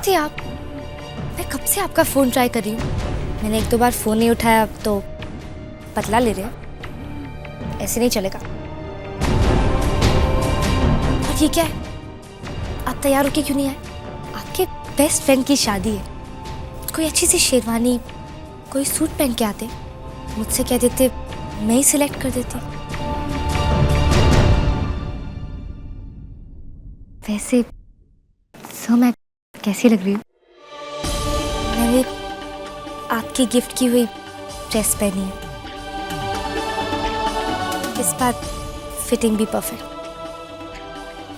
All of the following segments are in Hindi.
थे आप? मैं कब से आपका फ़ोन ट्राई कर रही हूँ। मैंने एक दो बार फ़ोन नहीं उठाया तो बदला ले रहे हो? ऐसे नहीं चलेगा। और ये क्या है? आप तैयार होके क्यों नहीं आए? आपके बेस्ट फ्रेंड की शादी है। कोई अच्छी सी शेरवानी, कोई सूट पहन के आते, मुझसे कह देते, मैं ही सिलेक्ट कर देती। वैसे सो मैं कैसी लग रही हूँ? मैंने आपकी गिफ्ट की हुई ड्रेस पहनी है। इस बार फिटिंग भी परफेक्ट।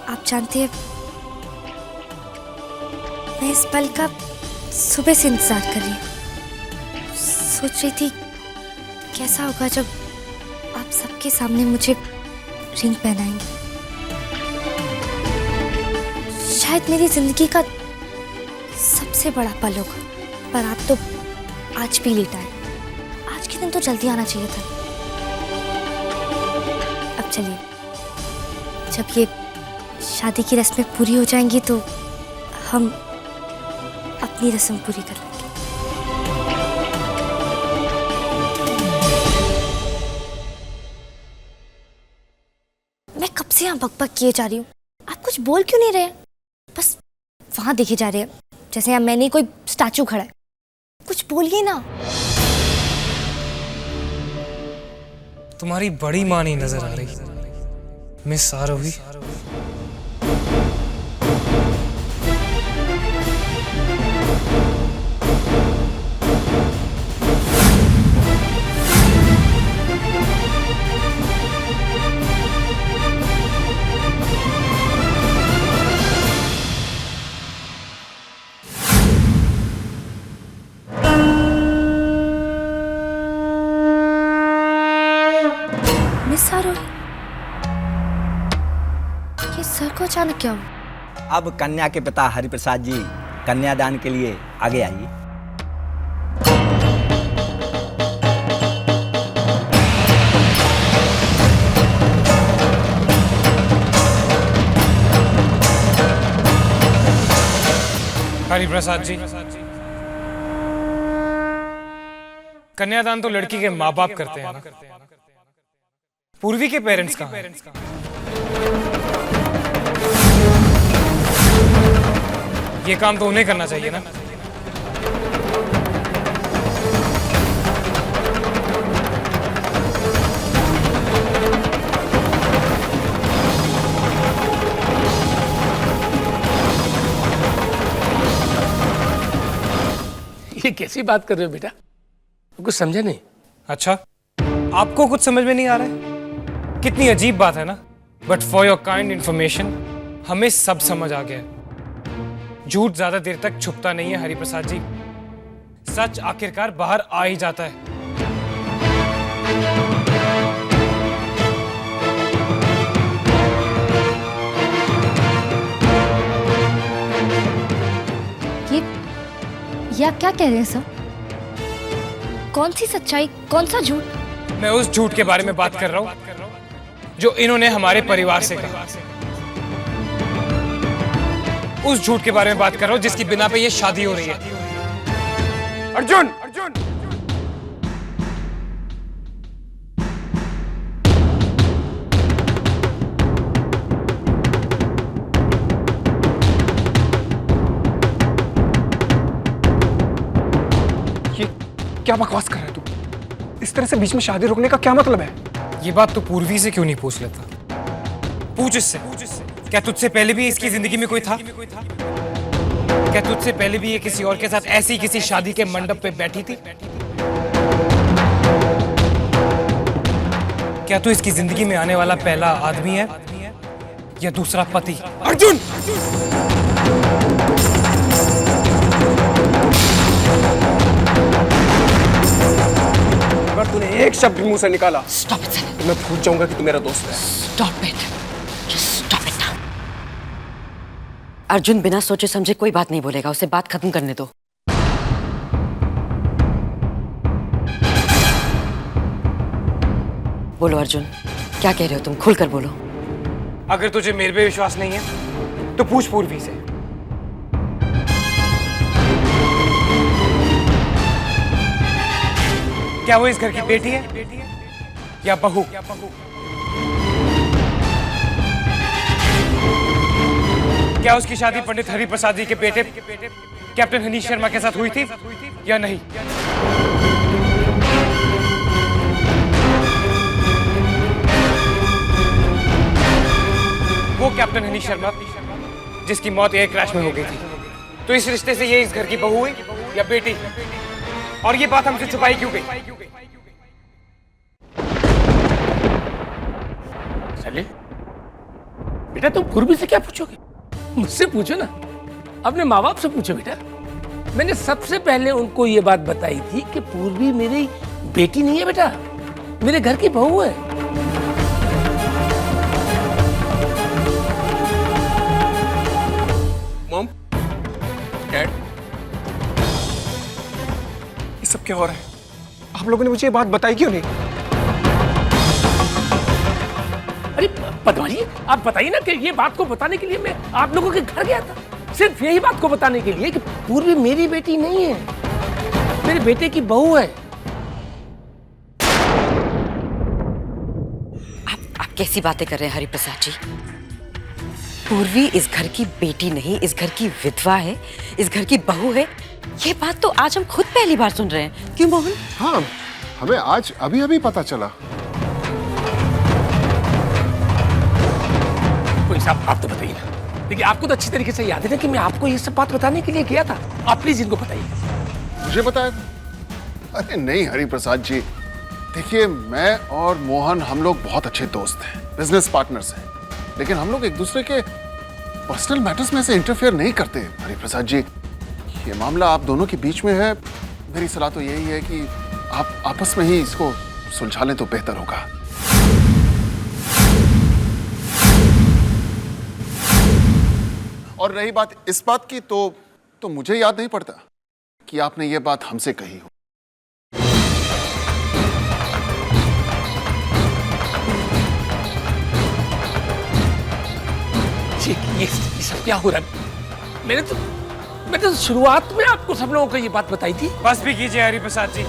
आप जानते हैं, मैं इस पल का सुबह से इंतजार कर रही हूँ। सोच रही थी कैसा होगा जब आप सबके सामने मुझे रिंग पहनाएंगे। शायद मेरी जिंदगी का सबसे बड़ा पल होगा, पर आप तो आज भी लेट आए। आज के दिन तो जल्दी आना चाहिए था। अब चलिए, जब ये शादी की रस्में पूरी हो जाएंगी तो हम अपनी रस्म पूरी कर लेंगे। मैं कब से यहाँ बकबक किए जा रही हूँ, आप कुछ बोल क्यों नहीं रहे? बस वहां देखे जा रहे हैं जैसे यहाँ मैंने कोई स्टैचू खड़ा है। कुछ बोलिए ना। तुम्हारी बड़ी माँ नहीं नजर आ रही मिस आरोही। मिस आरोही, ये सर को अचानक क्या हुआ? अब कन्या के पिता हरिप्रसाद जी कन्यादान के लिए आगे आइए। हरिप्रसाद जी, कन्यादान तो लड़की के माँ बाप करते हैं ना। पूर्वी के पेरेंट्स कहाँ हैं? ये काम तो उन्हें करना चाहिए ना। ये कैसी बात कर रहे हो बेटा? कुछ समझा नहीं। अच्छा, आपको कुछ समझ में नहीं आ रहा है? कितनी अजीब बात है ना। But for your kind information, हमें सब समझ आ गया है। झूठ ज्यादा देर तक छुपता नहीं है हरिप्रसाद जी। सच आखिरकार बाहर आ ही जाता है। ये आप क्या कह रहे हैं सर? कौन सी सच्चाई, कौन सा झूठ? मैं उस झूठ के बारे में बात कर रहा हूं जो इन्होंने हमारे परिवार से कहा। उस झूठ के बारे में बात कर रहा हूं जिसकी बिना पे ये शादी हो रही है। अर्जुन, अर्जुन, ये क्या बकवास कर रहा है तू? इस तरह से बीच में शादी रोकने का क्या मतलब है? ये बात तो पूर्वी से क्यों नहीं पूछ लेता? पूछ इससे। क्या तुझसे पहले भी इसकी जिंदगी में कोई था? क्या तुझसे पहले भी ये किसी और के साथ ऐसी किसी शादी के मंडप पे बैठी थी? क्या तू इसकी जिंदगी में आने वाला पहला आदमी है या दूसरा पति? अर्जुन! अगर तूने एक शब्द भी मुंह से निकाला Stop it, Sunny. तो मैं भूल जाऊंगा कि तू मेरा दोस्त है। Stop it. Just stop it now. Arjun बिना सोचे समझे कोई बात नहीं बोलेगा, उसे बात खत्म करने दो। बोलो अर्जुन, क्या कह रहे हो तुम? खुलकर बोलो। अगर तुझे मेरे पे विश्वास नहीं है तो पूछ पूर्वी से। क्या वो इस घर की बेटी है या बहू? क्या उसकी शादी पंडित हरि प्रसाद जी के बेटे कैप्टन हनीश शर्मा के साथ हुई थी या नहीं? वो कैप्टन हनीश शर्मा जिसकी मौत एयर क्रैश में हो गई थी, तो इस रिश्ते से ये इस घर की बहू हुई या बेटी? और ये बात हमसे छुपाई क्यों गई? चले बेटा, तुम पूर्वी से क्या पूछोगे? मुझसे पूछो ना, अपने माँ बाप से पूछो बेटा। मैंने सबसे पहले उनको ये बात बताई थी कि पूर्वी मेरी बेटी नहीं है बेटा, मेरे घर की बहू है। मॉम, डैड, ये सब क्या हो रहा है? आप लोगों ने मुझे ये बात बताई क्यों नहीं? अरे पदमा जी, आप बताइए ना कि ये बात को बताने के लिए मैं आप लोगों के घर गया था, सिर्फ यही बात को बताने के लिए कि पूर्वी मेरी बेटी नहीं है, मेरे बेटे की बहू है। आप कैसी बातें कर रहे हैं हरिप्रसाद जी? पूर्वी इस घर की बेटी नहीं, इस घर की विधवा है, इस घर की बहू है। ये बात तो आज हम खुद पहली बार सुन रहे हैं। क्यों मोहन? हाँ, हमें आज अभी अभी पता चला। कोई साहब, आप तो बताइए ना। देखिए, आपको तो अच्छी तरीके से याद है ना कि मैं आपको ये सब बात बताने के लिए गया था। आप प्लीज इनको बताइए। मुझे बताया था? अरे नहीं हरिप्रसाद जी, देखिए मैं और मोहन हम लोग बहुत अच्छे दोस्त हैं, बिजनेस पार्टनर्स हैं, लेकिन हम लोग एक दूसरे के पर्सनल मैटर्स में से इंटरफेयर नहीं करते। हरिप्रसाद जी, ये मामला आप दोनों के बीच में है, मेरी सलाह तो यही है कि आप आपस में ही इसको सुलझा लें तो बेहतर होगा। और रही बात इस बात की, तो मुझे याद नहीं पड़ता कि आपने ये बात हमसे कही हो। ये सब क्या हो रहा है? मैंने तो शुरुआत में आपको सब लोगों को ये बात बताई थी। बस भी कीजिए हरिप्रसाद जी।